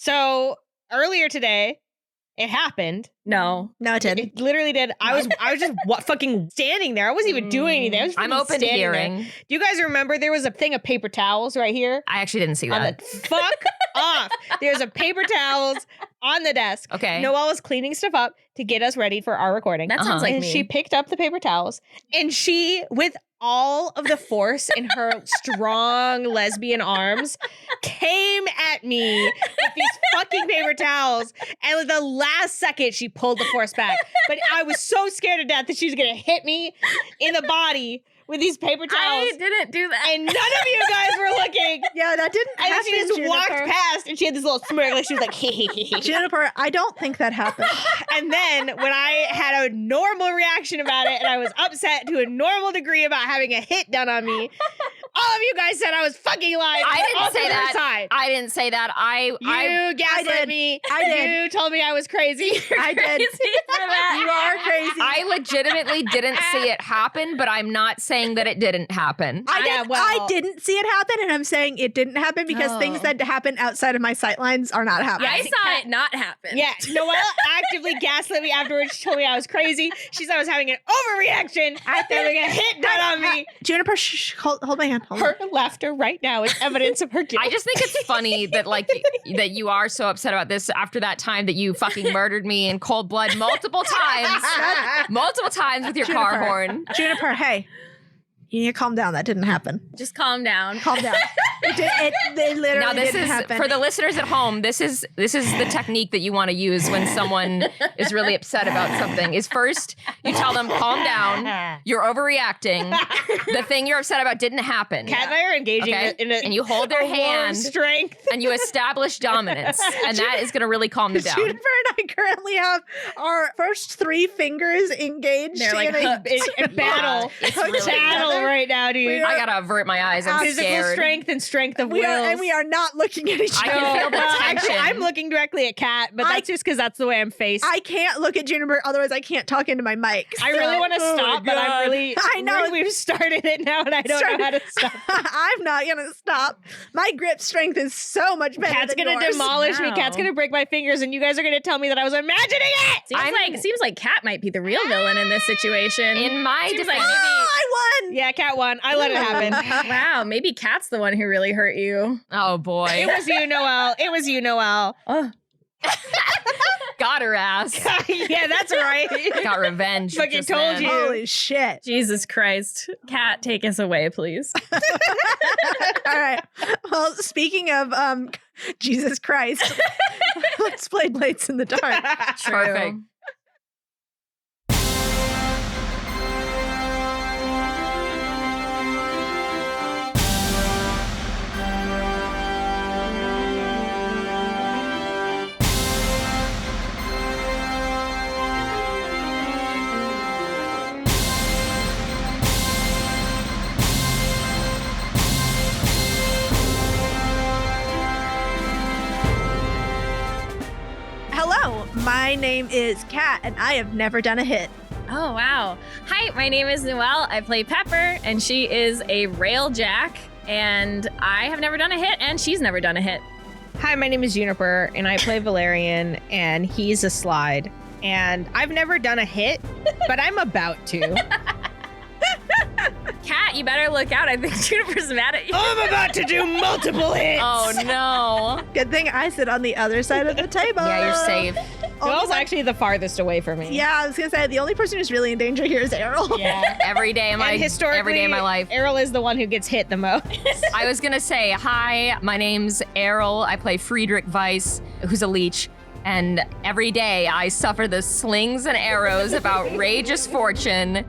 So earlier today, it happened. No, it didn't. It literally did. I was just fucking standing there. I wasn't even doing anything. I was I'm open to hearing. There. Do you guys remember there was a thing of paper towels right here? I actually didn't see that. Fuck off. There's a paper towels on the desk. Okay. Noelle was cleaning stuff up to get us ready for our recording. That sounds like and me. she picked up the paper towels and she, with all of the force in her strong lesbian arms, came at me with these fucking paper towels. And at the last second, she pulled the force back. But I was so scared to death that she was going to hit me in the body with these paper towels. I didn't do that. And none of you guys were looking. Yeah, that didn't And happen, then she just Juniper. walked past and she had this little smirk. Like she was like, hee. Juniper, I don't think that happened. And then when I had a normal reaction about it and I was upset to a normal degree about having a hit done on me, all of you guys said I was fucking lying. I didn't say that. Side. I didn't say that. You gaslit me. I did. You told me I was crazy. I did. You are crazy. I legitimately didn't see it happen, but I'm not saying that it didn't happen. I didn't see it happen, and I'm saying it didn't happen because things that happen outside of my sightlines are not happening. Yeah, I saw it not happen. Yeah, Noelle actively gaslit me afterwards. She told me I was crazy. She said I was having an overreaction after having a hit done on me. Juniper, hold my hand. Hold Her laughter right now is evidence of her guilt. I just think it's funny that that you are so upset about this after that time that you fucking murdered me in cold blood multiple times with your car horn. Juniper, hey. You need to calm down. That didn't happen. Just calm down. Calm down. It literally Now this didn't is happen. for the listeners at home. This is the technique that you want to use when someone is really upset about something. Is first you tell them calm down. You're overreacting. The thing you're upset about didn't happen. Kat and I are engaging in a and you hold their war of hand strength. and you establish dominance, and that is going to really calm them down. Juniper and I currently have our first 3 fingers engaged. They're like in battle. Yeah, it's Battle really right now, dude. I gotta avert my eyes. I'm Physical scared. strength and strength of we will. are not looking at each I other. can feel the Actually, tension. I'm looking directly at Kat, but that's just because that's the way I'm faced. I can't look at Juniper, otherwise I can't talk into my mic. I really want to stop, but I'm really. I know. We've started it now, and I don't know how to stop. I'm not gonna stop. My grip strength is so much better. Kat's than gonna yours. demolish me. Wow. Kat's gonna break my fingers, and you guys are gonna tell me that I was imagining it. Seems like Kat might be the real villain in this situation. In my Seems defense, like I won. Yeah, Kat won. I let it happen. wow, maybe Kat's the one who really hurt you. oh boy, It was you, Noelle. It was you, Noelle. Oh, got her ass. Yeah, that's right. Got revenge. Fucking just told then. you. Holy shit. Jesus Christ. Kat, take us away, please. All right. Well, speaking of Jesus Christ, let's play Blades in the Dark. Perfect. Hello, my name is Kat, and I have never done a hit. Oh, wow. Hi, my name is Noelle. I play Pepper, and she is a railjack, and I have never done a hit, and she's never done a hit. Hi, my name is Juniper, and I play Valerian, and he's a slide. And I've never done a hit, but I'm about to. Kat, you better look out. I think Juniper's mad at you. I'm about to do multiple hits. Oh no. Good thing I sit on the other side of the table. Yeah, you're safe. Noelle's actually the farthest away from me. Yeah, I was gonna say the only person who's really in danger here is Errol. Yeah. Every day of my And historically, every day of my life. Errol is the one who gets hit the most. I was gonna say, hi, my name's Errol. I play Friedrich Weiss, who's a leech. And every day I suffer the slings and arrows of outrageous fortune.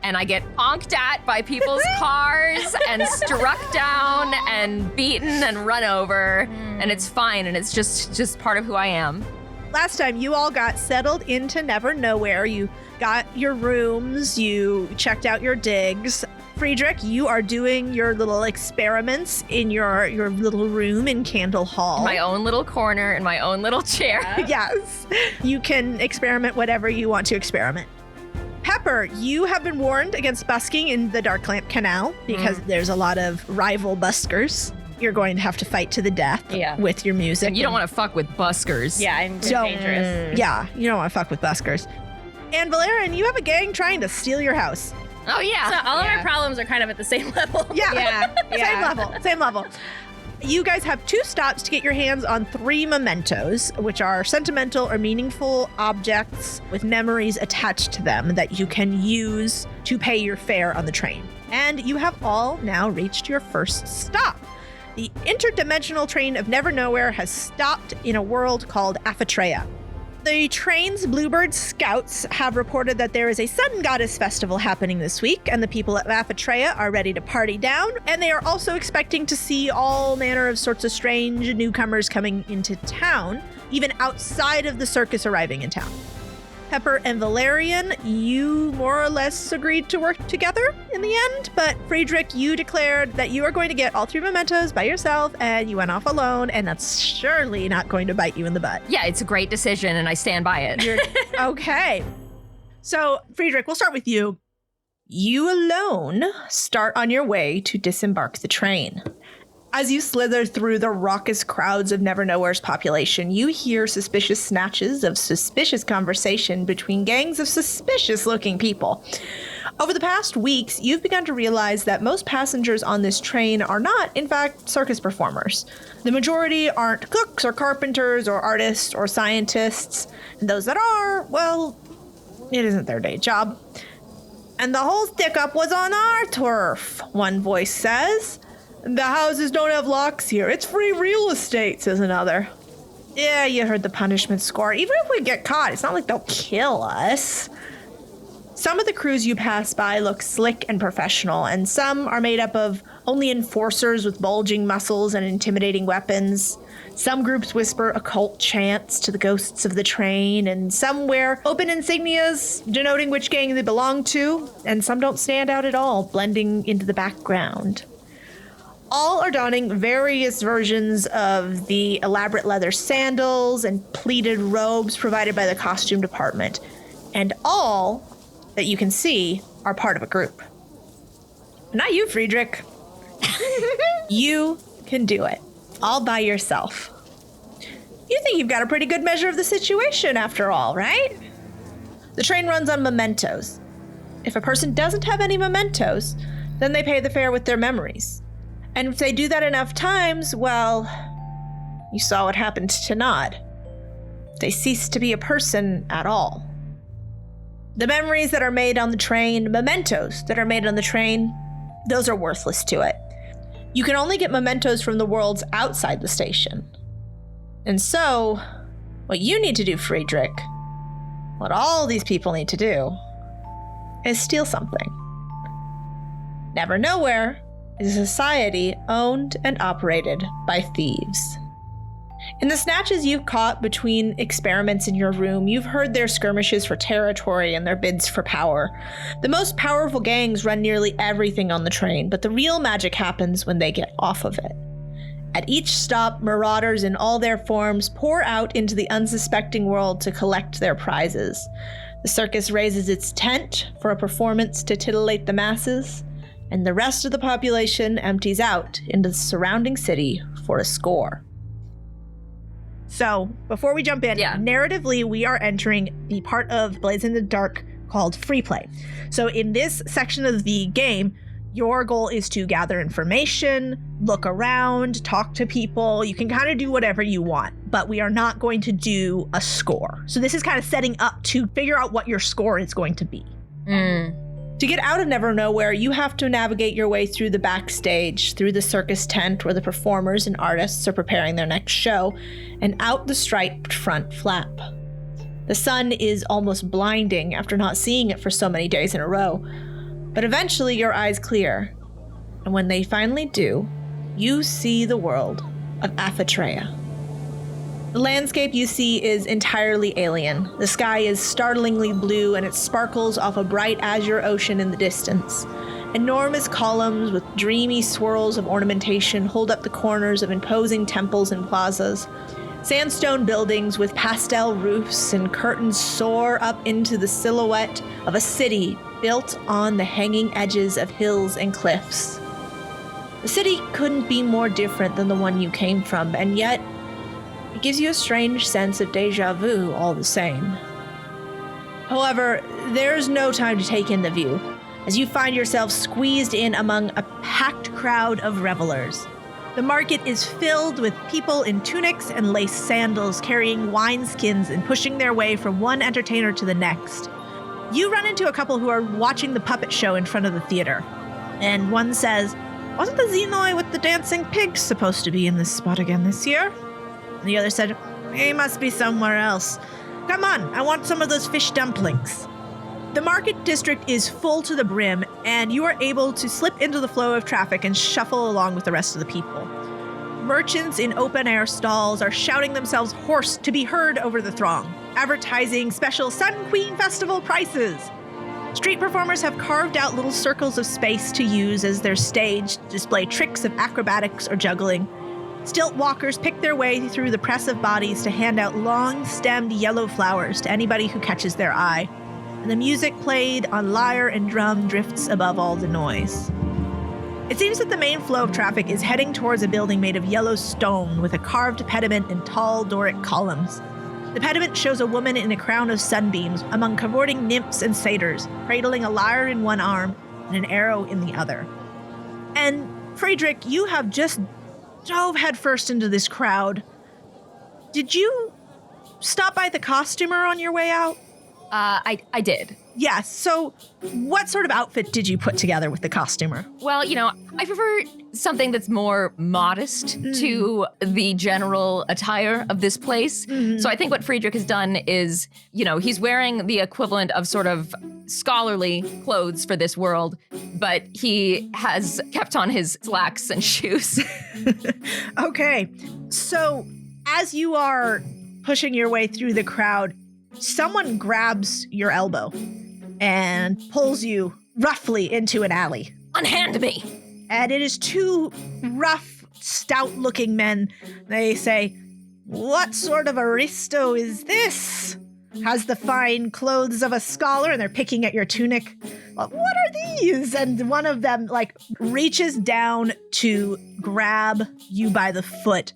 And I get honked at by people's cars and struck down and beaten and run over. And it's fine. And it's just part of who I am. Last time you all got settled into NEVERNOWHERE. You got your rooms, you checked out your digs. Friedrich, you are doing your little experiments in your little room in Candle Hall. My own little corner in my own little chair. Yes. You can experiment whatever you want to experiment. Pepper, you have been warned against busking in the Dark Lamp Canal because there's a lot of rival buskers. you're going to have to fight to the death with your music. And you don't want to fuck with buskers. Yeah, I'm dangerous. Yeah, you don't want to fuck with buskers. And Valerian, you have a gang trying to steal your house. Oh, yeah. So all of our problems are kind of at the same level. Yeah. Same level. You guys have 2 stops to get your hands on 3 mementos, which are sentimental or meaningful objects with memories attached to them that you can use to pay your fare on the train. And you have all now reached your first stop. The interdimensional train of NEVERNOWHERE has stopped in a world called Aphitraea. The train's Bluebird Scouts have reported that there is a Sun Goddess festival happening this week, and the people at Aphitraea are ready to party down, and they are also expecting to see all manner of sorts of strange newcomers coming into town, even outside of the circus arriving in town. Pepper and Valerian, you more or less agreed to work together in the end, but Friedrich, you declared that you are going to get all 3 mementos by yourself, and you went off alone, and that's surely not going to bite you in the butt. Yeah, it's a great decision, and I stand by it. Okay. So, Friedrich, we'll start with you. You alone start on your way to disembark the train. As you slither through the raucous crowds of NEVERNOWHERE's population, you hear suspicious snatches of suspicious conversation between gangs of suspicious-looking people. Over the past weeks, you've begun to realize that most passengers on this train are not, in fact, circus performers. The majority aren't cooks or carpenters or artists or scientists, and those that are, well, it isn't their day job. And the whole stick-up was on our turf, one voice says. The houses don't have locks here. It's free real estate, says another. Yeah, you heard the punishment score. Even if we get caught, it's not like they'll kill us. Some of the crews you pass by look slick and professional, and some are made up of only enforcers with bulging muscles and intimidating weapons. Some groups whisper occult chants to the ghosts of the train, and some wear open insignias denoting which gang they belong to, and some don't stand out at all, blending into the background. All are donning various versions of the elaborate leather sandals and pleated robes provided by the costume department. And all that you can see are part of a group. Not you, Friedrich. You can do it. All by yourself. You think you've got a pretty good measure of the situation after all, right? The train runs on mementos. If a person doesn't have any mementos, then they pay the fare with their memories. And if they do that enough times, well, you saw what happened to Nod. They cease to be a person at all. The memories that are made on the train, mementos that are made on the train, those are worthless to it. You can only get mementos from the worlds outside the station. And so, what you need to do, Friedrich, what all these people need to do, is steal something. NEVERNOWHERE is a society owned and operated by thieves. In the snatches you've caught between experiments in your room, you've heard their skirmishes for territory and their bids for power. The most powerful gangs run nearly everything on the train, but the real magic happens when they get off of it. At each stop, marauders in all their forms pour out into the unsuspecting world to collect their prizes. The circus raises its tent for a performance to titillate the masses, and the rest of the population empties out into the surrounding city for a score. So, before we jump in, narratively, we are entering the part of Blades in the Dark called Free Play. So in this section of the game, your goal is to gather information, look around, talk to people. You can kind of do whatever you want, but we are not going to do a score. So this is kind of setting up to figure out what your score is going to be. To get out of NEVERNOWHERE, you have to navigate your way through the backstage, through the circus tent where the performers and artists are preparing their next show, and out the striped front flap. The sun is almost blinding after not seeing it for so many days in a row, but eventually your eyes clear, and when they finally do, you see the world of Aphitraea. The landscape you see is entirely alien. The sky is startlingly blue and it sparkles off a bright azure ocean in the distance. Enormous columns with dreamy swirls of ornamentation hold up the corners of imposing temples and plazas. Sandstone buildings with pastel roofs and curtains soar up into the silhouette of a city built on the hanging edges of hills and cliffs. The city couldn't be more different than the one you came from, and yet it gives you a strange sense of deja vu all the same. However, there's no time to take in the view, as you find yourself squeezed in among a packed crowd of revelers. The market is filled with people in tunics and lace sandals carrying wineskins and pushing their way from one entertainer to the next. You run into a couple who are watching the puppet show in front of the theater, and one says, "Wasn't the Xenoi with the dancing pigs supposed to be in this spot again this year?" And the other said, "He must be somewhere else. Come on, I want some of those fish dumplings." The market district is full to the brim, and you are able to slip into the flow of traffic and shuffle along with the rest of the people. Merchants in open-air stalls are shouting themselves hoarse to be heard over the throng, advertising special Sun Queen Festival prices. Street performers have carved out little circles of space to use as their stage to display tricks of acrobatics or juggling. Stilt walkers pick their way through the press of bodies to hand out long-stemmed yellow flowers to anybody who catches their eye. And the music played on lyre and drum drifts above all the noise. It seems that the main flow of traffic is heading towards a building made of yellow stone with a carved pediment and tall Doric columns. The pediment shows a woman in a crown of sunbeams among cavorting nymphs and satyrs, cradling a lyre in one arm and an arrow in the other. And Friedrich, you have just dove headfirst into this crowd. Did you stop by the costumer on your way out? I did. Yes. So what sort of outfit did you put together with the costumer? Well, I prefer something that's more modest to the general attire of this place. So I think what Friedrich has done is, he's wearing the equivalent of sort of scholarly clothes for this world, but he has kept on his slacks and shoes. Okay. So as you are pushing your way through the crowd, someone grabs your elbow and pulls you roughly into an alley. Unhand me! And it is two rough, stout-looking men. They say, "What sort of aristo is this? Has the fine clothes of a scholar," and they're picking at your tunic. "What are these?" And one of them, reaches down to grab you by the foot.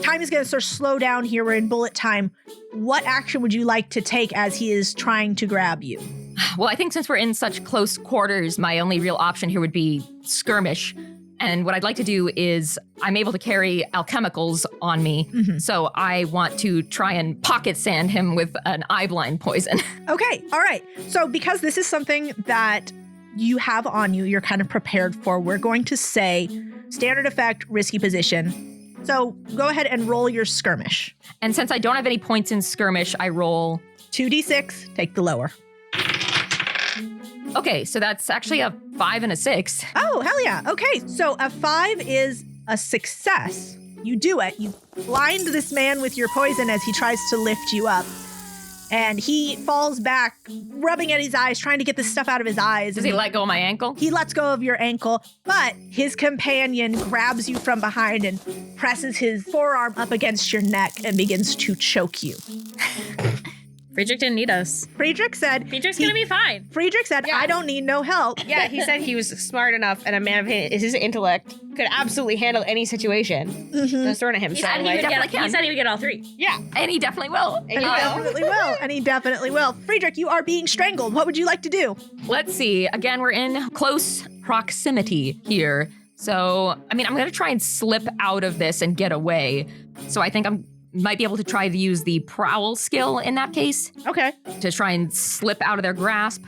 Time is going to sort of slow down here. We're in bullet time. What action would you like to take as he is trying to grab you? Well, I think since we're in such close quarters, my only real option here would be skirmish. And what I'd like to do is I'm able to carry alchemicals on me. So I want to try and pocket sand him with an eye blind poison. Okay. All right. So because this is something that you have on you, you're kind of prepared for, we're going to say standard effect, risky position. So go ahead and roll your skirmish. And since I don't have any points in skirmish, I roll 2d6, take the lower. Okay, so that's actually a 5 and a 6. Oh, hell yeah. Okay, so a 5 is a success. You do it. You blind this man with your poison as he tries to lift you up. And he falls back, rubbing at his eyes, trying to get the stuff out of his eyes. Does he let go of my ankle? He lets go of your ankle, but his companion grabs you from behind and presses his forearm up against your neck and begins to choke you. Friedrich didn't need us. Friedrich's gonna be fine. Friedrich said, Yeah. "I don't need no help." Yeah, he said he was smart enough and a man of his intellect could absolutely handle any situation. That's thrown at him. He So, said he would definitely can. he said he would get all three. yeah. And he definitely will. And And he he definitely will. And he definitely will. Friedrich, you are being strangled. What would you like to do? Let's see. Again, we're in close proximity here. So, I'm going to try and slip out of this and get away. So I think might be able to try to use the prowl skill in that case Okay. to try and slip out of their grasp.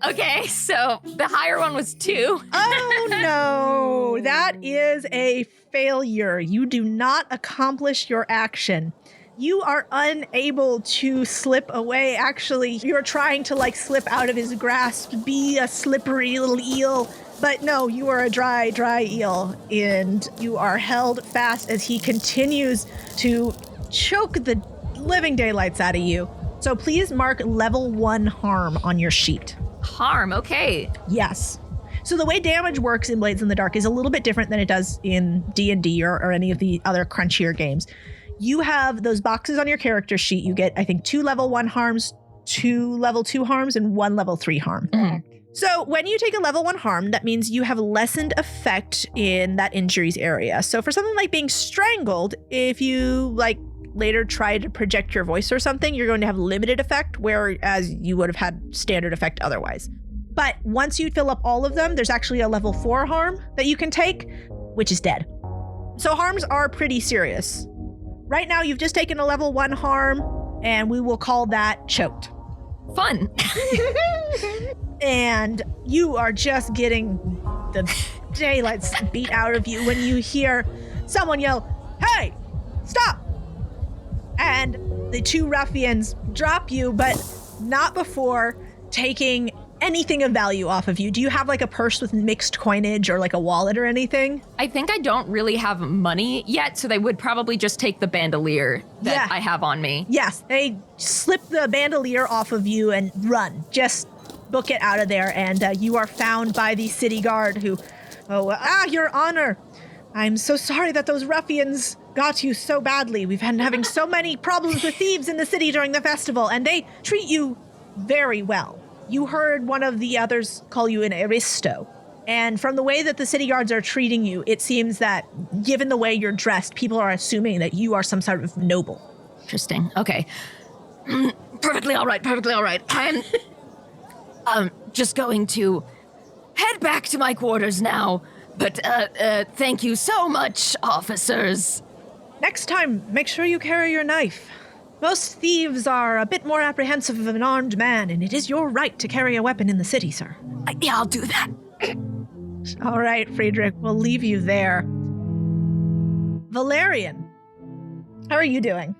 Okay, so the higher one was 2. Oh no, that is a failure. You do not accomplish your action. You are unable to slip away. Actually, you're trying to slip out of his grasp, be a slippery little eel. But no, you are a dry eel, and you are held fast as he continues to choke the living daylights out of you. So please mark level 1 harm on your sheet. Harm, okay. Yes. So the way damage works in Blades in the Dark is a little bit different than it does in D&D or any of the other crunchier games. You have those boxes on your character sheet. You get, I think, 2 level 1 harms, 2 level 2 harms, and 1 level 3 harm. So when you take a level 1 harm, that means you have lessened effect in that injuries area. So for something like being strangled, if you later try to project your voice or something, you're going to have limited effect, whereas you would have had standard effect otherwise. But once you fill up all of them, there's actually a level 4 harm that you can take, which is dead. So harms are pretty serious. Right now, you've just taken a level 1 harm, and we will call that choked. Fun. And you are just getting the daylights beat out of you when you hear someone yell, "Hey, stop!" And the 2 ruffians drop you, but not before taking anything of value off of you. Do you have a purse with mixed coinage or a wallet or anything? I think I don't really have money yet, so they would probably just take the bandolier that I have on me. Yes, they slip the bandolier off of you and run. Just book it out of there, and you are found by the city guard who, Your Honor, I'm so sorry that those ruffians got you so badly. We've been having so many problems with thieves in the city during the festival, and they treat you very well. You heard one of the others call you an aristo. And from the way that the city guards are treating you, it seems that, given the way you're dressed, people are assuming that you are some sort of noble. Interesting. Okay. Perfectly all right. I'm just going to head back to my quarters now. But thank you so much, officers. Next time, make sure you carry your knife. Most thieves are a bit more apprehensive of an armed man, and it is your right to carry a weapon in the city, sir. Yeah, I'll do that. All right, Friedrich, we'll leave you there. Valerian, how are you doing?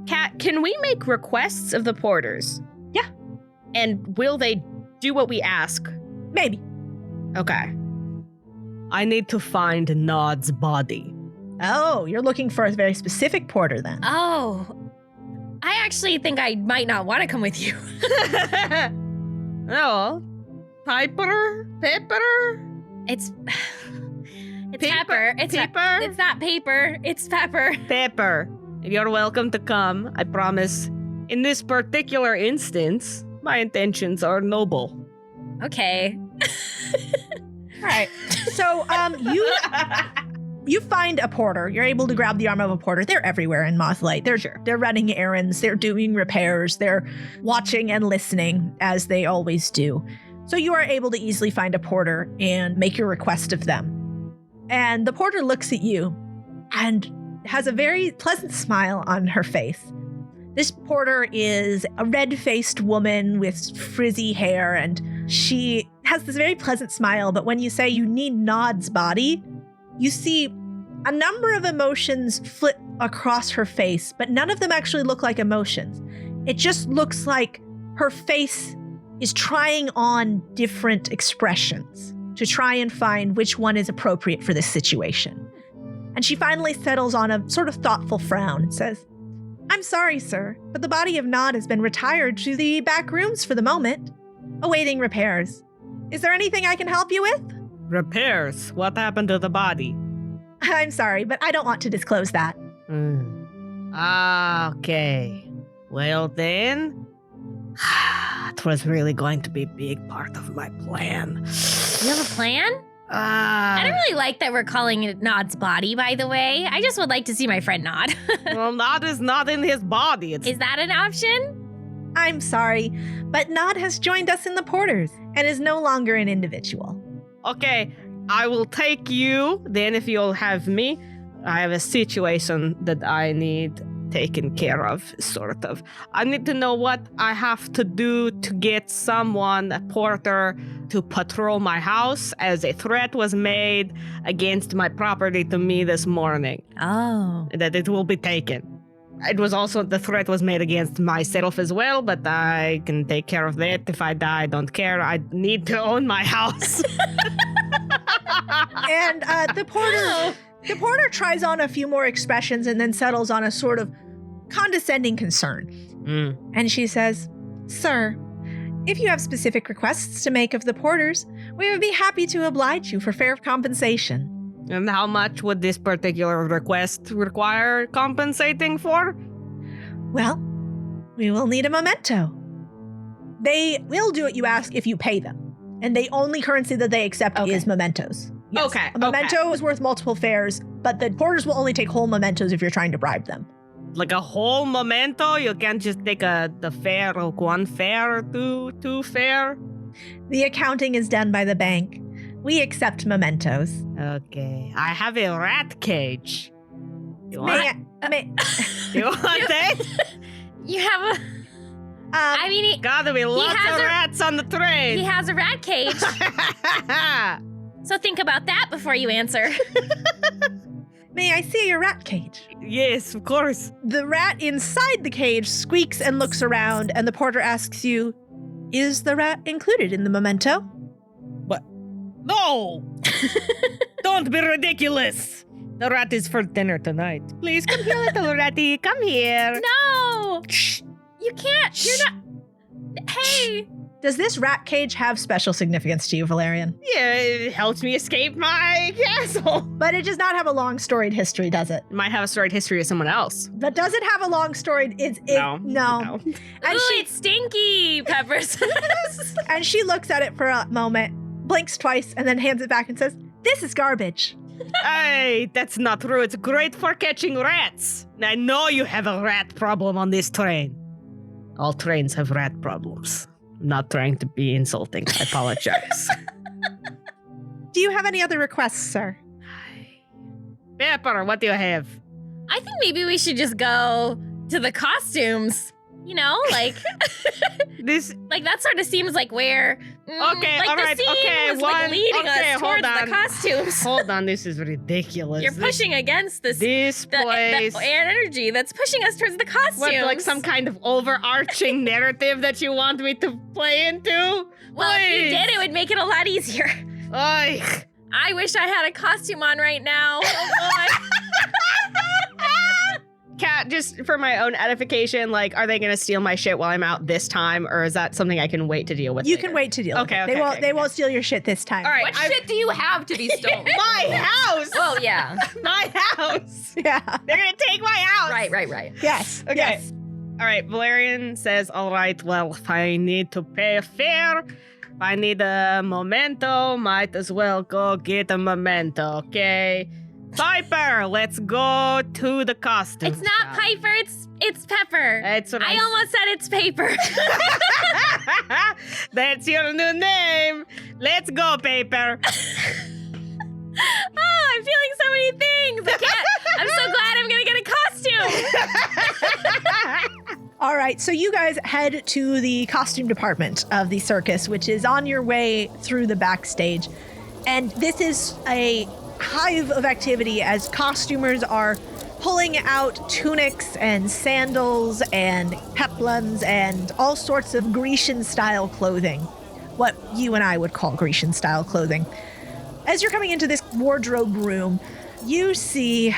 Kat, can we make requests of the porters? Yeah. And will they do what we ask? Maybe. Okay. I need to find Nod's body. Oh, you're looking for a very specific porter then. Oh, I actually think I might not want to come with you. Oh, Pepper? It's Paper? Pepper. It's Paper? It's not paper. It's Pepper. Pepper. You're welcome to come. I promise. In this particular instance, my intentions are noble. Okay. All right. So, you find a porter. You're able to grab the arm of a porter. They're everywhere in Mothlight. They're running errands. They're doing repairs. They're watching and listening, as they always do. So you are able to easily find a porter and make your request of them. And the porter looks at you and has a very pleasant smile on her face. This porter is a red-faced woman with frizzy hair, and she has this very pleasant smile, but when you say you need Nod's body, you see a number of emotions flit across her face, but none of them actually look like emotions. It just looks like her face is trying on different expressions to try and find which one is appropriate for this situation. And she finally settles on a sort of thoughtful frown and says, "I'm sorry, sir, but the body of Nod has been retired to the back rooms for the moment, awaiting repairs. Is there anything I can help you with?" Repairs? What happened to the body? "I'm sorry, but I don't want to disclose that." Okay. Well then, it was really going to be a big part of my plan. You have a plan? I don't really like that we're calling it Nod's body, by the way. I just would like to see my friend Nod. Well, Nod is not in his body. Is that an option? "I'm sorry, but Nod has joined us in the Porters and is no longer an individual." Okay, I will take you. Then if you'll have me, I have a situation that I need taken care of, sort of. I need to know what I have to do to get someone, a porter, to patrol my house, as a threat was made against my property to me this morning. Oh. That it will be taken. It was also, the threat was made against myself as well, but I can take care of that. If I die, I don't care. I need to own my house. And the porter tries on a few more expressions and then settles on a sort of condescending concern. And she says, "Sir, if you have specific requests to make of the porters, we would be happy to oblige you for fair compensation." And how much would this particular request require compensating for? "Well, we will need a memento. They will do what you ask if you pay them. And the only currency that they accept is mementos. Yes. Okay. A memento is worth multiple fares, but the porters will only take whole mementos if you're trying to bribe them. Like a whole memento? You can't just take the fare of one fare or two fare? The accounting is done by the bank. We accept mementos. Okay. I have a rat cage. You want, you want it? You have a. I mean, Gotta be lots of rats on the train. he has a rat cage. So think about that before you answer. May I see your rat cage? Yes, of course. The rat inside the cage squeaks and looks around, and the porter asks you, is the rat included in the memento? No! Don't be ridiculous! The rat is for dinner tonight. Please come here, little ratty. Come here. No! Shh. You can't. You're not. Hey! Does this rat cage have special significance to you, Valerian? Yeah, it helps me escape my castle. But it does not have a long storied history, does it? Might have a storied history of someone else. But does it have a long storied? No. No. And Ooh, it's stinky, Peppers. and she looks at it for a moment, blinks twice, and then hands it back and says, "This is garbage." Hey, that's not true. It's great for catching rats. I know you have a rat problem on this train. All trains have rat problems. I'm not trying to be insulting. I apologize. Do you have any other requests, sir? Pepper, what do you have? I think maybe we should just go to the costumes. You know, like This. like that sort of seems like where Okay, like all the right, scene okay, was like leading us hold towards on. the costumes. Hold on, this is ridiculous. You're pushing against this This the place. energy that's pushing us towards the costumes. What, like some kind of overarching narrative that you want me to play into? Well, if you Please. did, it would make it a lot easier. Oy. I wish I had a costume on right now. Oh boy. Kat, just for my own edification, like, are they going to steal my shit while I'm out this time, or is that something I can wait to deal with? You later? can wait to deal. with Okay, it. okay, They won't steal your shit this time. All right, What shit do you have to be stolen? my house. Well, yeah. My house. Yeah. They're gonna take my house. Right. Yes. Okay. Yes. All right, Valerian says, all right, well, if I need to pay a fare, if I need a memento, might as well go get a memento, okay? Piper, let's go to the costume It's not shop. Piper, it's Pepper. That's what I almost said it's paper. That's your new name. Let's go, Paper. Oh, I'm feeling so many things. I can't. I'm so glad I'm gonna get a costume. All right. So you guys head to the costume department of the circus, which is on your way through the backstage. And this is a hive of activity as costumers are pulling out tunics and sandals and peplums and all sorts of Grecian-style clothing. What you and I would call Grecian-style clothing. As you're coming into this wardrobe room, you see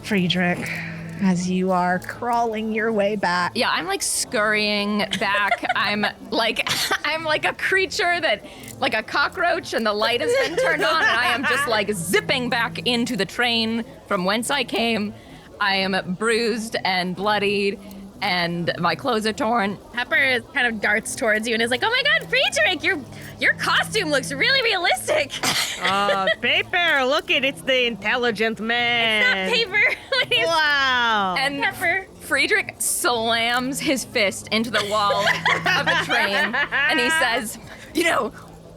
Friedrich as you are crawling your way back. Yeah, I'm like scurrying back. I'm like a creature that, like a cockroach, and the light has been turned on, and I am just like zipping back into the train from whence I came. I am bruised and bloodied, and my clothes are torn. Pepper kind of darts towards you and is like, "Oh my God, Friedrich, your costume looks really realistic." Paper, look it's the intelligent man. Not paper. Wow. And Pepper. Friedrich slams his fist into the wall of a train, and he says, "You know,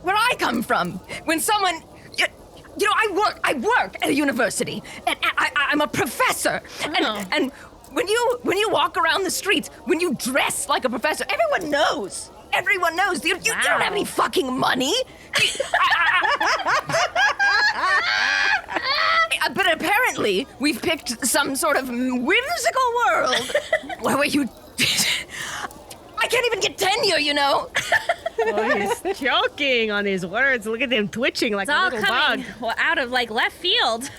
where I come from, when someone, you know, I work at a university, and I'm a professor, and when you walk around the streets, when you dress like a professor, everyone knows. Everyone knows. You don't have any fucking money." But apparently, we've picked some sort of whimsical world where you... I can't even get tenure, you know? Oh, he's choking on his words. Look at him twitching like It's a all little coming bug. out of like left field.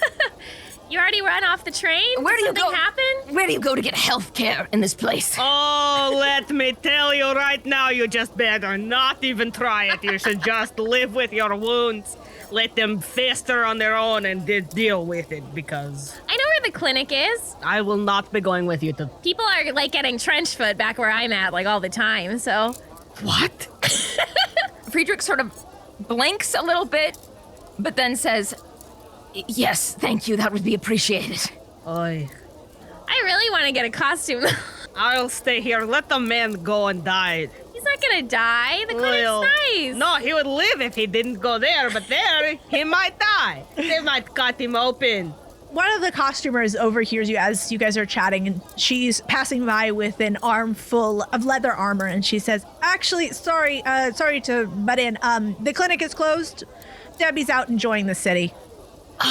You already run off the train? Where do you Something go? happen? Where do you go to get health care in this place? Oh, let me tell you right now, you just better not even try it. You should just live with your wounds. Let them fester on their own and deal with it, because I know where the clinic is. I will not be going with you to... People are like getting trench foot back where I'm at like all the time, so. What? Friedrich sort of blinks a little bit, but then says, yes, thank you, that would be appreciated. Oy. I really want to get a costume. I'll stay here. Let the man go and die. He's not gonna die. The clinic's nice. No, he would live if he didn't go there, but there, he might die. They might cut him open. One of the costumers overhears you as you guys are chatting, and she's passing by with an armful of leather armor, and she says, actually, sorry to butt in. The clinic is closed. Debbie's out enjoying the city.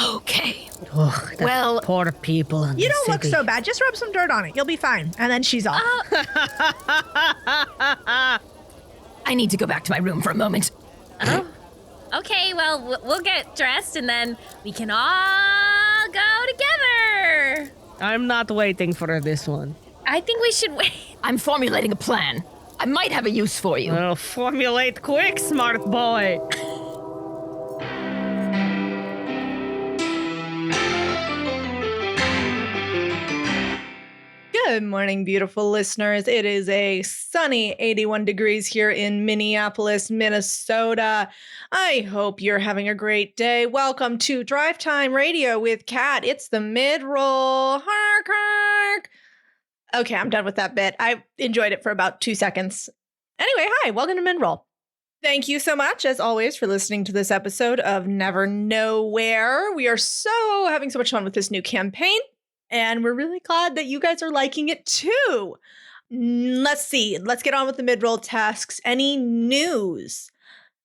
Okay. Oh, Well, poor people in You the don't look city. so bad. Just rub some dirt on it. You'll be fine. And then she's off. I need to go back to my room for a moment. Okay, well, we'll get dressed and then we can all go together. I'm not waiting for this one. I think we should wait. I'm formulating a plan. I might have a use for you. Well, formulate quick, smart boy. Good morning, beautiful listeners. It is a sunny 81 degrees here in Minneapolis, Minnesota. I hope you're having a great day. Welcome to Drive Time Radio with Kat. It's the mid-roll. Hark, hark. Okay, I'm done with that bit. I enjoyed it for about 2 seconds. Anyway, hi, welcome to mid-roll. Thank you so much, as always, for listening to this episode of Never Nowhere. We are having so much fun with this new campaign. And we're really glad that you guys are liking it too. Let's see. Let's get on with the mid-roll tasks. Any news?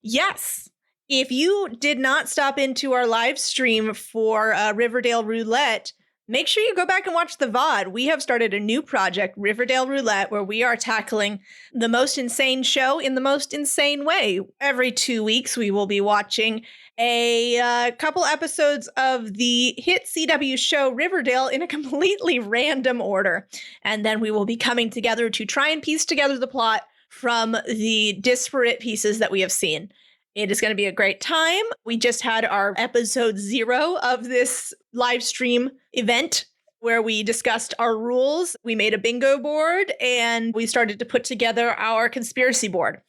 Yes. If you did not stop into our live stream for Riverdale Roulette, make sure you go back and watch the VOD. We have started a new project, Riverdale Roulette, where we are tackling the most insane show in the most insane way. Every 2 weeks, we will be watching a couple episodes of the hit CW show Riverdale in a completely random order. And then we will be coming together to try and piece together the plot from the disparate pieces that we have seen. It is going to be a great time. We just had our episode 0 of this live stream event where we discussed our rules. We made a bingo board and we started to put together our conspiracy board.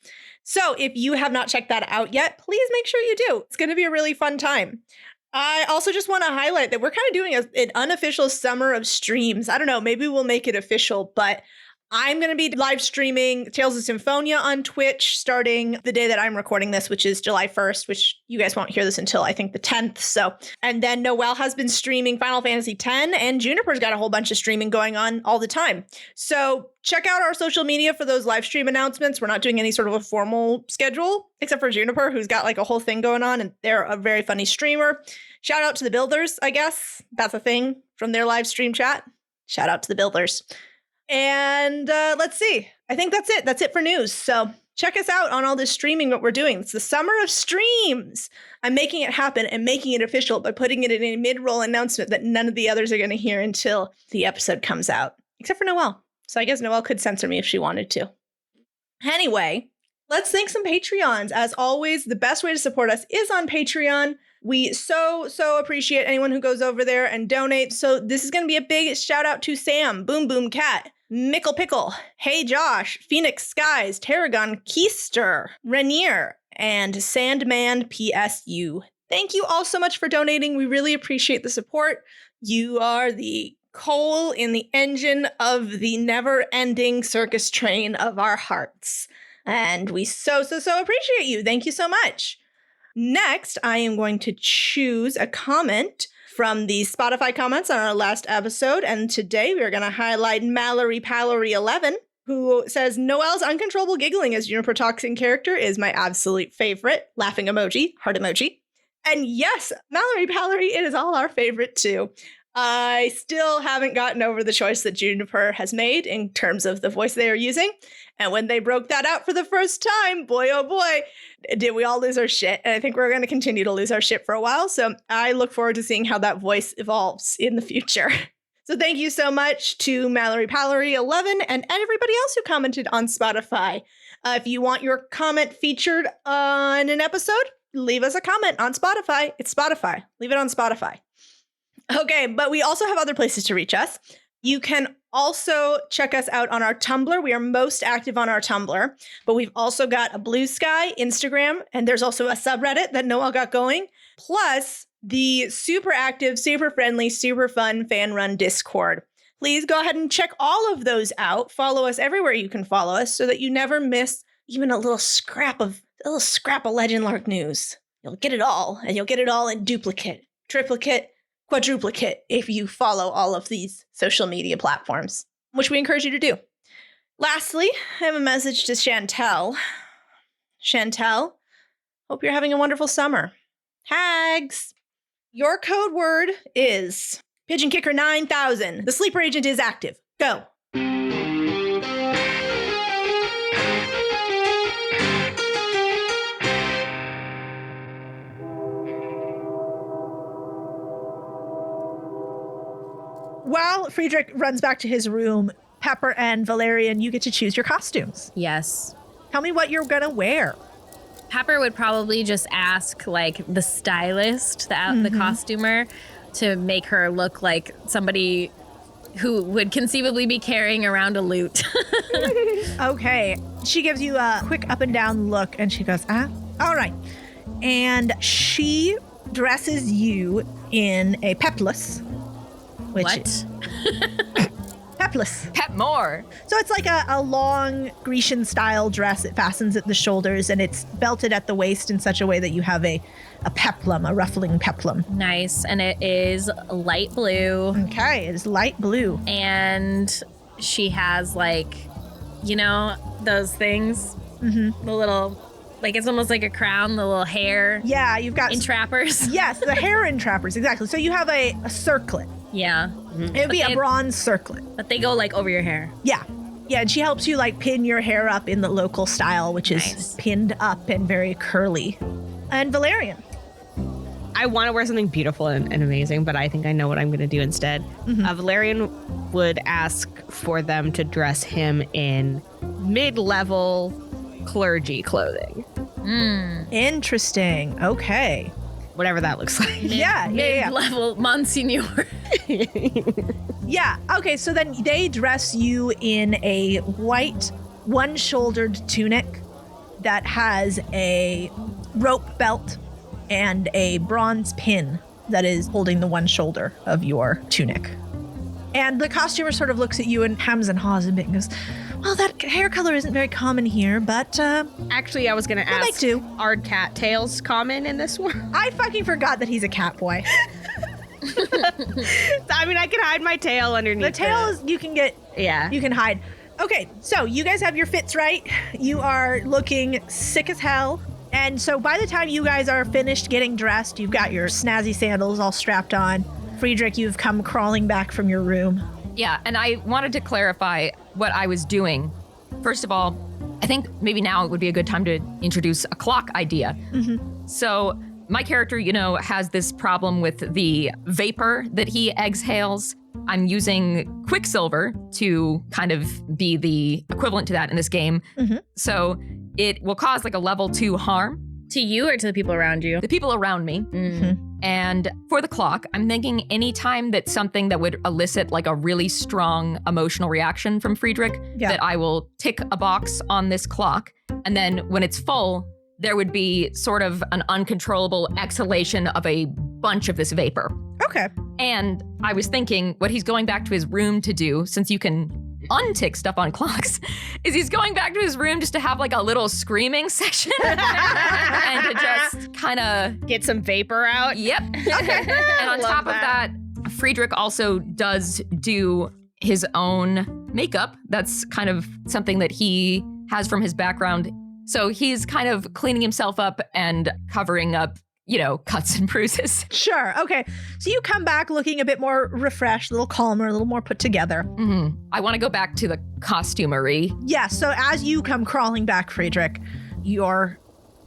So if you have not checked that out yet, please make sure you do. It's going to be a really fun time. I also just want to highlight that we're kind of doing an unofficial summer of streams. I don't know, maybe we'll make it official, but I'm going to be live streaming Tales of Symphonia on Twitch starting the day that I'm recording this, which is July 1st, which you guys won't hear this until I think the 10th. So, and then Noelle has been streaming Final Fantasy X and Juniper's got a whole bunch of streaming going on all the time. So check out our social media for those live stream announcements. We're not doing any sort of a formal schedule, except for Juniper, who's got like a whole thing going on, and they're a very funny streamer. Shout out to the Builders, I guess. That's a thing from their live stream chat. Shout out to the Builders. And let's see. I think that's it. That's it for news. So check us out on all this streaming, what we're doing. It's the summer of streams. I'm making it happen and making it official by putting it in a mid-roll announcement that none of the others are going to hear until the episode comes out, except for Noelle. So I guess Noelle could censor me if she wanted to. Anyway, let's thank some Patreons. As always, the best way to support us is on Patreon. We so appreciate anyone who goes over there and donates. So this is going to be a big shout out to Sam, Boom Boom Cat, Mickle Pickle, Hey Josh, Phoenix Skies, Tarragon Keister, Rainier, and Sandman PSU. Thank you all so much for donating. We really appreciate the support. You are the coal in the engine of the never-ending circus train of our hearts. And we so appreciate you. Thank you so much. Next, I am going to choose a comment from the Spotify comments on our last episode. And today we are going to highlight Mallory Pallory 11, who says, Noelle's uncontrollable giggling as Juniper talks in character is my absolute favorite. Laughing emoji, heart emoji. And yes, Mallory Pallory, it is all our favorite too. I still haven't gotten over the choice that Juniper has made in terms of the voice they are using. And when they broke that out for the first time, boy, oh boy, did we all lose our shit. And I think we're going to continue to lose our shit for a while. So I look forward to seeing how that voice evolves in the future. So thank you so much to Mallory Pallory 11 and everybody else who commented on Spotify. If you want your comment featured on an episode, leave us a comment on Spotify. It's Spotify. Leave it on Spotify. Okay, but we also have other places to reach us. You can also check us out on our Tumblr. We are most active on our Tumblr, but we've also got a Blue Sky, Instagram, and there's also a subreddit that Noel got going, plus the super active, super friendly, super fun fan-run Discord. Please go ahead and check all of those out. Follow us everywhere you can follow us so that you never miss even a little scrap of Legend Lark news. You'll get it all, and you'll get it all in duplicate, triplicate, quadruplicate if you follow all of these social media platforms, which we encourage you to do. Lastly, I have a message to Chantel. Chantel, hope you're having a wonderful summer. Hags, your code word is Pigeon Kicker 9000. The sleeper agent is active. Go. While Friedrich runs back to his room, Pepper and Valerian, you get to choose your costumes. Yes. Tell me what you're gonna wear. Pepper would probably just ask like the stylist, the costumer, to make her look like somebody who would conceivably be carrying around a lute. Okay. She gives you a quick up and down look and she goes, all right. And she dresses you in a pepless. What? Pepless. Pep more. So it's like a long Grecian style dress. It fastens at the shoulders and it's belted at the waist in such a way that you have a peplum, a ruffling peplum. Nice. And it is light blue. Okay, it is light blue. And she has like, you know, those things? Mm-hmm. The little, like it's almost like a crown, the little hair. Yeah, you've got... Entrappers. Yes, the hair entrappers, exactly. So you have a circlet. Yeah. It would be a bronze circlet. But they go like over your hair. Yeah. Yeah, and she helps you like pin your hair up in the local style, which is Nice. pinned up and very curly. And Valerian. I want to wear something beautiful and amazing, but I think I know what I'm going to do instead. Valerian would ask for them to dress him in mid-level clergy clothing. Interesting. Okay. Whatever that looks like. Yeah. Mid-level Monsignor. Yeah. Okay, so then they dress you in a white, one-shouldered tunic that has a rope belt and a bronze pin that is holding the one shoulder of your tunic. And the costumer sort of looks at you and hems and haws a bit and goes, well, that hair color isn't very common here, but Actually, I was going to I'll make ask, do. are cattails common in this one? I fucking forgot that he's a cat boy. I mean, I can hide my tail underneath. The tail is, you can hide. Okay, so you guys have your fits right. You are looking sick as hell. And so by the time you guys are finished getting dressed, you've got your snazzy sandals all strapped on. Friedrich, you've come crawling back from your room. Yeah, and I wanted to clarify what I was doing. First of all, I think maybe now it would be a good time to introduce a clock idea. So my character, has this problem with the vapor that he exhales. I'm using Quicksilver to kind of be the equivalent to that in this game. So it will cause like a level 2 harm. To you or to the people around you? The people around me. And for the clock, I'm thinking anytime that something that would elicit like a really strong emotional reaction from Friedrich, that I will tick a box on this clock. And then when it's full, there would be sort of an uncontrollable exhalation of a bunch of this vapor. Okay. And I was thinking what he's going back to his room to do, since you can untick stuff on clocks, is he's going back to his room just to have like a little screaming session and to just kind of Get some vapor out. Yep. Okay. And on top of that, Friedrich also does do his own makeup. That's kind of something that he has from his background. So he's kind of cleaning himself up and covering up, cuts and bruises. Sure. Okay. So you come back looking a bit more refreshed, a little calmer, a little more put together. I want to go back to the costumery. Yeah. So as you come crawling back, Friedrich, your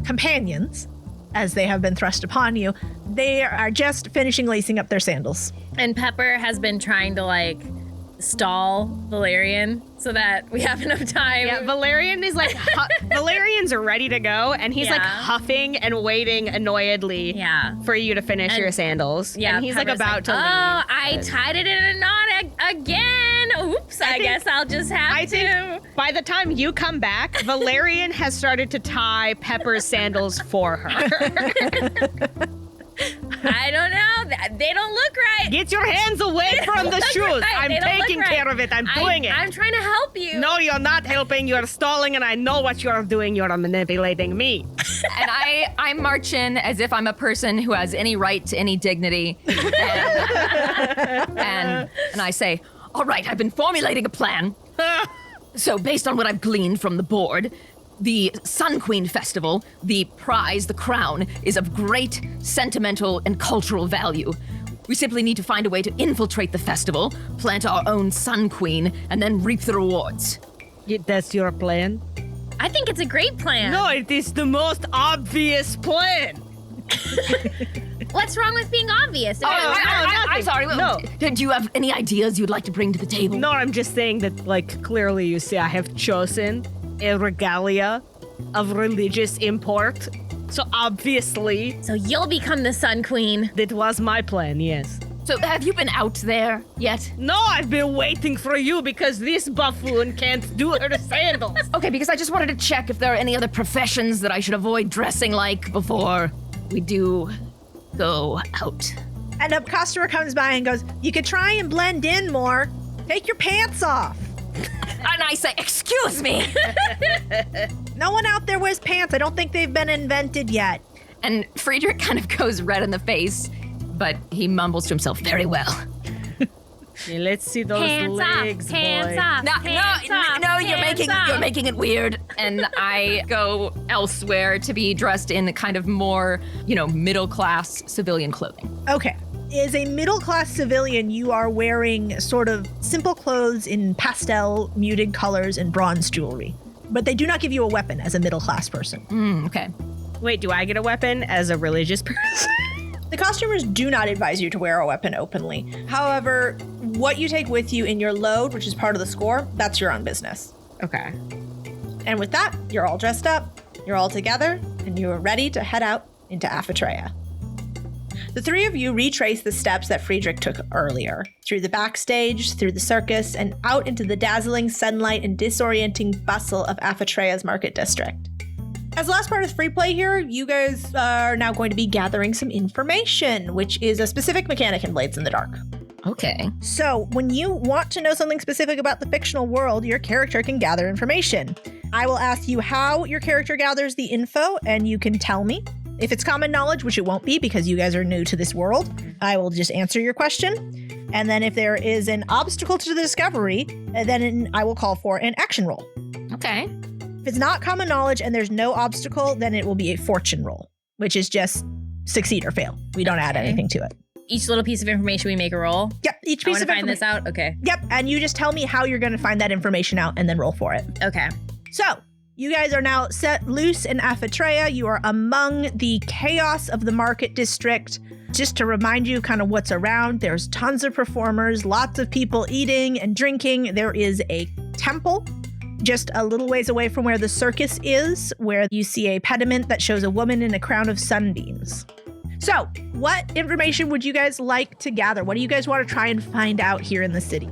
companions, as they have been thrust upon you, they are just finishing lacing up their sandals. And Pepper has been trying to like stall Valerian so that we have enough time. Yeah, Valerian is like, Valerian's ready to go, and he's like Yeah. huffing and waiting annoyedly for you to finish And- your sandals. Yeah, and he's like Pepper's about to oh, leave. I tied it in a knot again. Oops, I guess I'll just have to. By the time you come back, Valerian has started to tie Pepper's sandals for her. I don't know. They don't look right. Get your hands away from the Look shoes. right. I'm They don't look taking right. care of it. I'm doing it. I'm trying to help you. No, you're not helping. You're stalling, and I know what you're doing. You're manipulating me. And I march in as if I'm a person who has any right to any dignity. And I say, all right, I've been formulating a plan. So based on what I've gleaned from the board, the Sun Queen Festival, the prize, the crown, is of great sentimental and cultural value. We simply need to find a way to infiltrate the festival, plant our own Sun Queen, and then reap the rewards. That's your plan? I think it's a great plan. No, it is the most obvious plan. What's wrong with being obvious? I'm sorry. No. Do you have any ideas you'd like to bring to the table? No, I'm just saying that, like, clearly you see I have chosen a regalia of religious import. So obviously, So you'll become the Sun Queen. that was my plan, yes. So have you been out there yet? No, I've been waiting for you because this buffoon can't do her sandals. Okay, because I just wanted to check if there are any other professions that I should avoid dressing like before we do go out. And a customer comes by and goes, "You could try and blend in more. Take your pants off." And I say, excuse me. No one out there wears pants. I don't think they've been invented yet. And Friedrich kind of goes red in the face, but he mumbles to himself, very well. Yeah, let's see those Hands legs, off. Hands boy. off. No, hands off, you're hands you're off. making it weird. And I go elsewhere to be dressed in kind of more, middle class civilian clothing. Okay. As a middle-class civilian, you are wearing sort of simple clothes in pastel, muted colors, and bronze jewelry. But they do not give you a weapon as a middle-class person. Okay. Wait, do I get a weapon as a religious person? The costumers do not advise you to wear a weapon openly. However, what you take with you in your load, which is part of the score, that's your own business. Okay. And with that, you're all dressed up, you're all together, and you are ready to head out into Aphitraea. The three of you retrace the steps that Friedrich took earlier, through the backstage, through the circus, and out into the dazzling sunlight and disorienting bustle of Aphitraea's market district. As the last part of free play here, you guys are now going to be gathering some information, which is a specific mechanic in Blades in the Dark. Okay. So, when you want to know something specific about the fictional world, your character can gather information. I will ask you how your character gathers the info, and you can tell me. If it's common knowledge, which it won't be because you guys are new to this world, I will just answer your question. And then if there is an obstacle to the discovery, then I will call for an action roll. Okay. If it's not common knowledge and there's no obstacle, then it will be a fortune roll, which is just succeed or fail. We don't add Okay. anything to it. Each little piece of information we make a roll. Yep, each I piece want of to find information. this out. Okay. Yep, and you just tell me how you're going to find that information out and then roll for it. Okay. So, you guys are now set loose in Aphitraea. You are among the chaos of the market district. Just to remind you kind of what's around, there's tons of performers, lots of people eating and drinking. There is a temple just a little ways away from where the circus is, where you see a pediment that shows a woman in a crown of sunbeams. So, what information would you guys like to gather? What do you guys want to try and find out here in the city?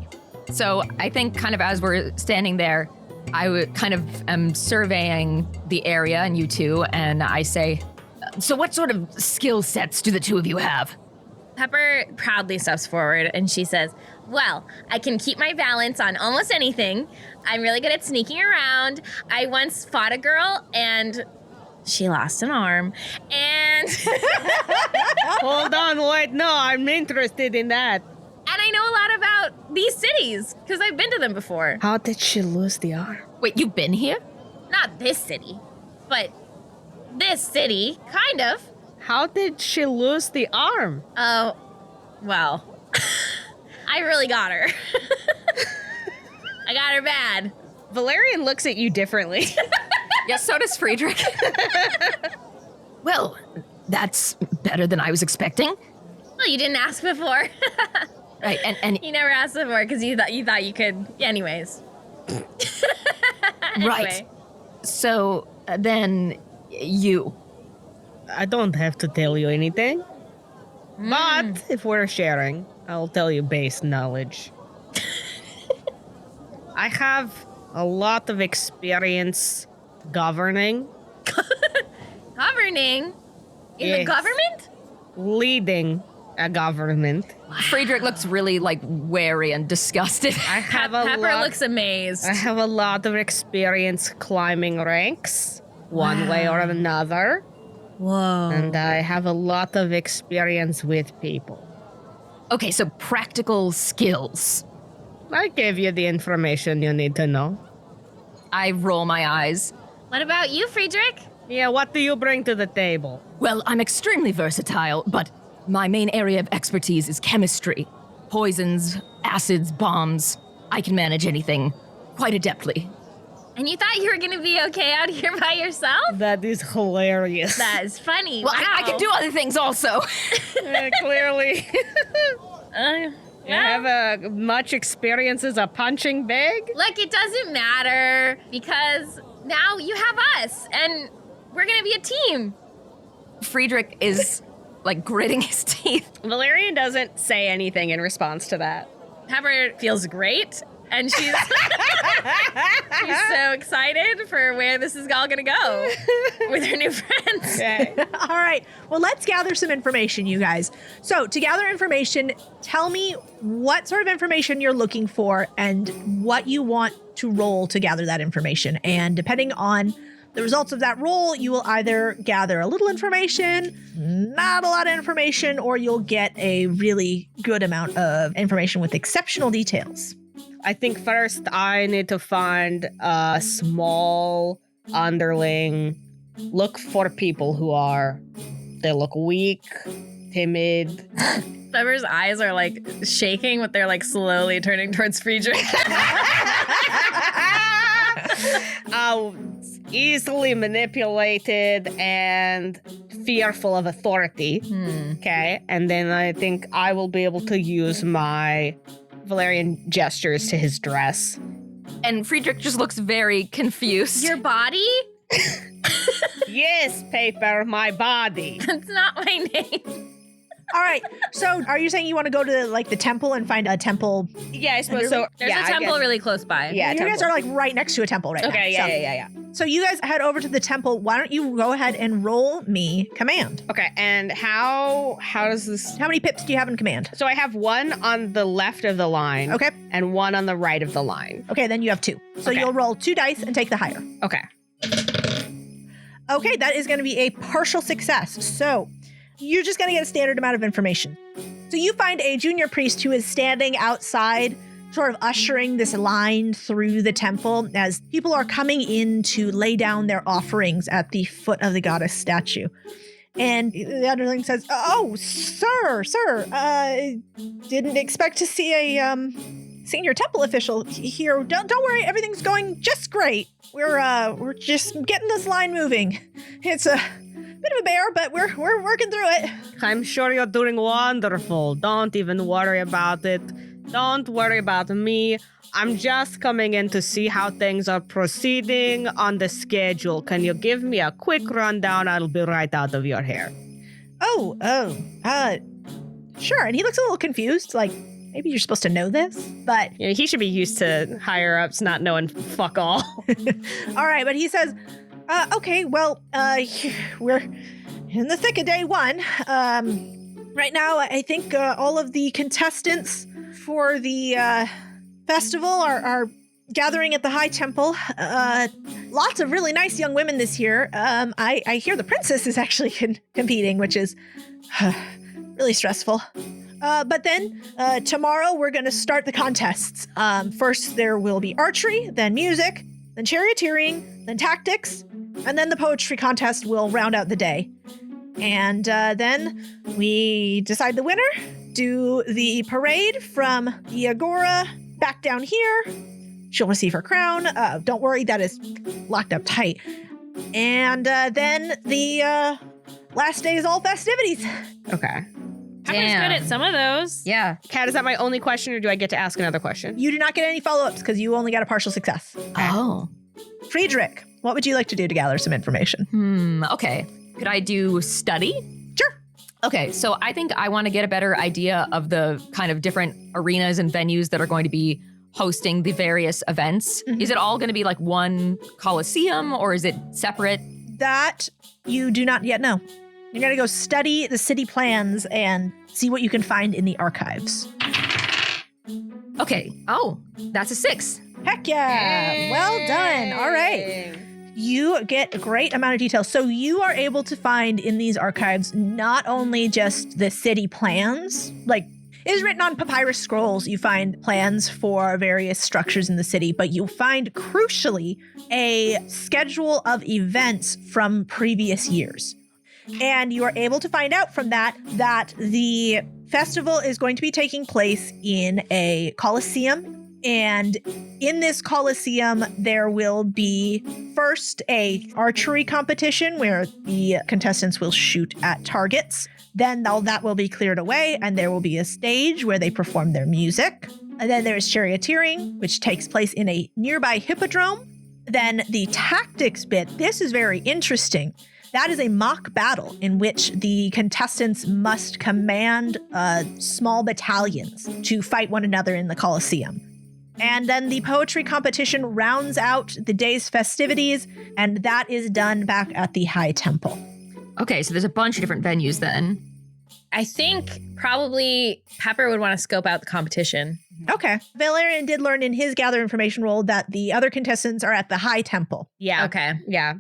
So I think kind of as we're standing there, I would kind of am surveying the area and you two, and I say, so what sort of skill sets do the two of you have? Pepper proudly steps forward and she says, well, I can keep my balance on almost anything. I'm really good at sneaking around. I once fought a girl and she lost an arm. And Hold on, wait, no, I'm interested in that. and I know a lot about these cities because I've been to them before. How did she lose the arm? Wait, you've been here? Not this city, but this city, kind of. How did she lose the arm? Oh, well, I really got her. I got her bad. Valerian looks at you differently. Yes, so does Friedrich. Well, that's better than I was expecting. Well, you didn't ask before. Right, and You never asked before because you thought you could. Anyways. right. So then you. I don't have to tell you anything. But if we're sharing, I'll tell you base knowledge. I have a lot of experience governing, Governing in the Yes. government? leading a government. Friedrich looks really like wary and disgusted. I have a Pepper lot. looks amazed. I have a lot of experience climbing ranks, one way or another, Whoa. and I have a lot of experience with people. Okay, so practical skills. I gave you the information you need to know. I roll my eyes. What about you, Friedrich? Yeah, what do you bring to the table? Well, I'm extremely versatile, but my main area of expertise is chemistry. Poisons, acids, bombs. I can manage anything quite adeptly. And you thought you were gonna be okay out here by yourself? That is hilarious. That is funny. Well, wow. I can do other things also. Clearly. Uh, You have much experience as a punching bag? look, it doesn't matter because now you have us, and we're gonna be a team. Friedrich is like gritting his teeth. Valerian doesn't say anything in response to that. Pepper feels great, and she's she's so excited for where this is all gonna go with her new friends. Okay. All right. Well, let's gather some information, you guys. So, to gather information, tell me what sort of information you're looking for and what you want to roll to gather that information. And depending on the results of that roll, you will either gather a little information, not a lot of information, or you'll get a really good amount of information with exceptional details. I think first I need to find a small underling. Look for people who they look weak, timid. Pepper's eyes are like shaking, but they're like slowly turning towards Friedrich. Easily manipulated and fearful of authority. Okay. And then I think I will be able to use my Valerian gestures to his dress. And Friedrich just looks very confused. Your body? Yes, Paper, my body. That's not my name. All right. So, are you saying you want to go to like the temple and find a temple? Yeah, I suppose so. There's yeah, a I temple guess- really close by. Yeah, You guys temple. are like right next to a temple right Okay, now. yeah. So you guys head over to the temple. Why don't you go ahead and roll me command? Okay, and how does this? How many pips do you have in command? So I have one on the left of the line. Okay. And one on the right of the line. Okay, then you have 2. So Okay. you'll roll 2 dice and take the higher. Okay. Okay, that is going to be a partial success. So you're just going to get a standard amount of information. So you find a junior priest who is standing outside, sort of ushering this line through the temple as people are coming in to lay down their offerings at the foot of the goddess statue. And the underling says, "Oh, sir, didn't expect to see a senior temple official here. Don't worry, everything's going just great. We're just getting this line moving. It's a bit of a bear, but we're working through it." I'm sure you're doing wonderful. Don't even worry about it. Don't worry about me. I'm just coming in to see how things are proceeding on the schedule. Can you give me a quick rundown? I'll be right out of your hair. Sure. And he looks a little confused, like maybe you're supposed to know this, but Yeah, he should be used to higher ups not knowing fuck all. all right. But he says, okay, well, we're in the thick of day 1. Right now, I think all of the contestants for the festival are gathering at the High Temple. Lots of really nice young women this year. I hear the princess is actually competing, which is really stressful. But then tomorrow we're going to start the contests. First, there will be archery, then music, then charioteering, then tactics, and then the poetry contest will round out the day. And then we decide the winner, do the parade from the Agora back down here. She'll receive her crown. Don't worry, that is locked up tight. And then the last day is all festivities. Okay. How Pepper's good at some of those. Yeah. Kat, is that my only question, or do I get to ask another question? You do not get any follow-ups because you only got a partial success. Oh. Friedrich, what would you like to do to gather some information? Okay. Could I do study? Sure. Okay, so I think I want to get a better idea of the kind of different arenas and venues that are going to be hosting the various events. Is it all going to be like one coliseum, or is it separate? That you do not yet know. You're going to go study the city plans and see what you can find in the archives. Okay. Oh, that's a 6. Heck yeah. Well done. All right. You get a great amount of detail. So you are able to find in these archives not only just the city plans, like it is written on papyrus scrolls. You find plans for various structures in the city, but you find crucially a schedule of events from previous years. And you are able to find out from that the festival is going to be taking place in a coliseum. And in this coliseum, there will be first a archery competition where the contestants will shoot at targets. Then that will be cleared away, and there will be a stage where they perform their music. And then there's charioteering, which takes place in a nearby hippodrome. Then the tactics bit, this is very interesting. That is a mock battle in which the contestants must command small battalions to fight one another in the Colosseum. And then the poetry competition rounds out the day's festivities, and that is done back at the High Temple. Okay, so there's a bunch of different venues then. I think probably Pepper would want to scope out the competition. Okay. Valerian did learn in his gather information role that the other contestants are at the High Temple. Yeah. Okay. Yeah.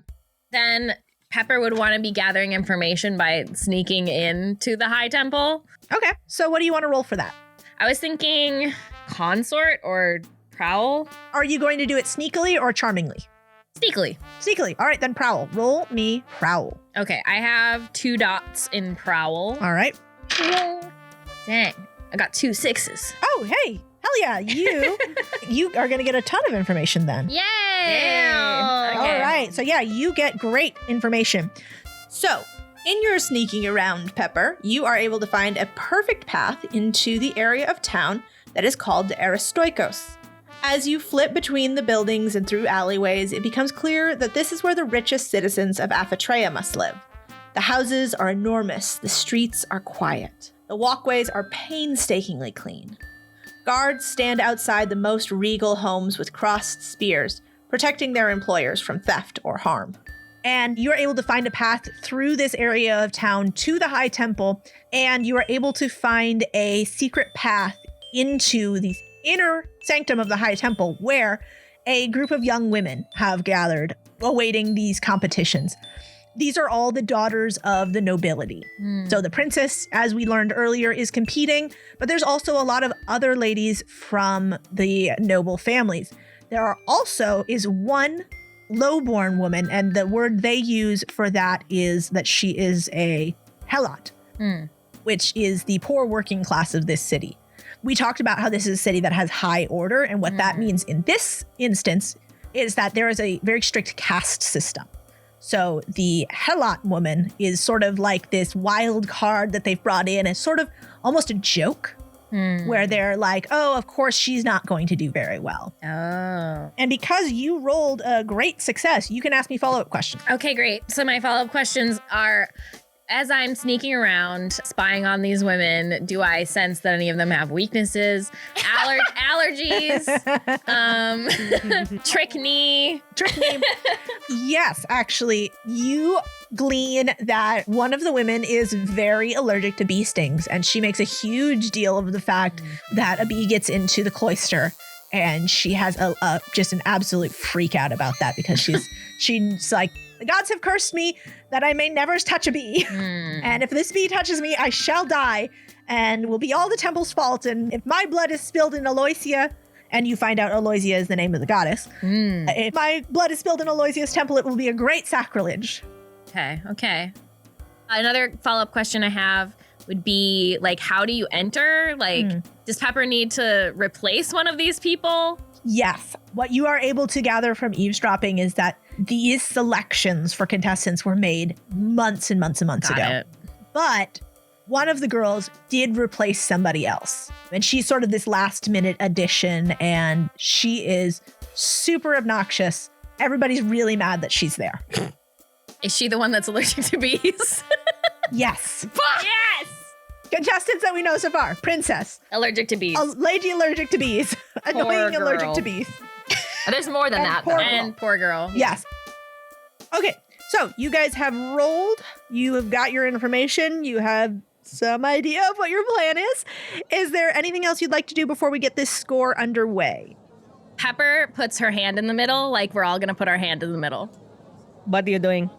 Then Pepper would want to be gathering information by sneaking into the High Temple. Okay. So what do you want to roll for that? I was thinking consort or prowl. Are you going to do it sneakily or charmingly? Sneakily. Sneakily. All right, then prowl. Roll me prowl. Okay, I have 2 dots in prowl. All right. Dang, I got 2 6s. Oh, hey. Hell yeah. You are going to get a ton of information then. Yay! Damn. Okay. All right. So yeah, you get great information. So, in your sneaking around, Pepper, you are able to find a perfect path into the area of town that is called the Aristoikos. As you flip between the buildings and through alleyways, it becomes clear that this is where the richest citizens of Aphitraea must live. The houses are enormous, the streets are quiet, the walkways are painstakingly clean. Guards stand outside the most regal homes with crossed spears, protecting their employers from theft or harm. And you are able to find a path through this area of town to the High Temple, and you are able to find a secret path into the inner sanctum of the High Temple, where a group of young women have gathered, awaiting these competitions. These are all the daughters of the nobility. So the princess, as we learned earlier, is competing, but there's also a lot of other ladies from the noble families. There is one lowborn woman, and the word they use for that is that she is a helot, which is the poor working class of this city. We talked about how this is a city that has high order, and what that means in this instance is that there is a very strict caste system. So the helot woman is sort of like this wild card that they've brought in as sort of almost a joke, where they're like, oh, of course she's not going to do very well. Oh. And because you rolled a great success, you can ask me follow-up questions. Okay, great. So my follow-up questions are, as I'm sneaking around, spying on these women, do I sense that any of them have weaknesses, allergies, trick knee? Yes, actually, you glean that one of the women is very allergic to bee stings, and she makes a huge deal of the fact that a bee gets into the cloister, and she has just an absolute freak out about that because she's like, the gods have cursed me that I may never touch a bee. And if this bee touches me, I shall die and will be all the temple's fault. And if my blood is spilled in Aloysia, and you find out Aloysia is the name of the goddess, if my blood is spilled in Aloysia's temple, it will be a great sacrilege. Okay. Another follow-up question I have would be, like, how do you enter? Like, does Pepper need to replace one of these people? Yes. What you are able to gather from eavesdropping is that these selections for contestants were made months and months and months ago. Got it. But one of the girls did replace somebody else. And she's sort of this last minute addition, and she is super obnoxious. Everybody's really mad that she's there. Is she the one that's allergic to bees? Yes. Yes! Contestants that we know so far. Princess. Allergic to bees. A lady allergic to bees. Annoying allergic girl. to bees. There's more than And that, poor though. girl. And poor girl. Yes. Okay. So you guys have rolled. You have got your information. You have some idea of what your plan is. Is there anything else you'd like to do before we get this score underway? Pepper puts her hand in the middle, like we're all gonna put our hand in the middle. What are you doing?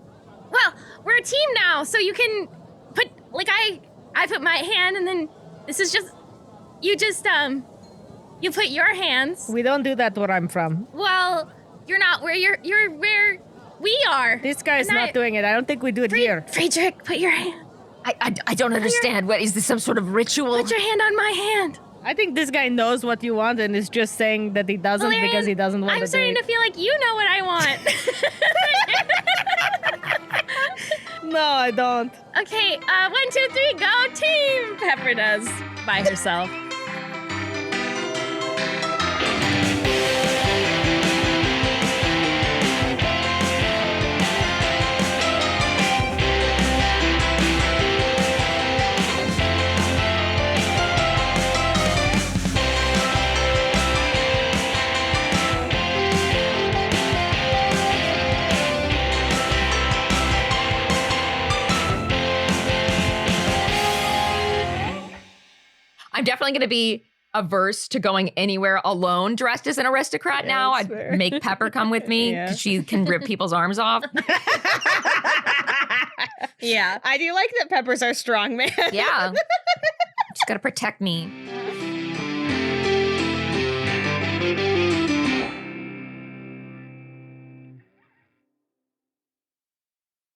Well, we're a team now, so you can put, like, I put my hand, and then this is just, you put your hands. We don't do that where I'm from. Well, you're not where you're where we are. This guy's And not doing it. I don't think we do it here. Friedrich, put your hand. I don't understand. What is this? Some sort of ritual? Put your hand on my hand. I think this guy knows what you want and is just saying that he doesn't Valerian, because he doesn't want I'm to do starting it. to feel like you know what I want. No, I don't. Okay, 1, 2, 3, go team! Pepper does by herself. I'm definitely going to be averse to going anywhere alone dressed as an aristocrat now. that's I'd fair. make Pepper come with me Yeah. because she can rip people's arms off. Yeah. I do like that Pepper's our strong man. Yeah. She's got to protect me.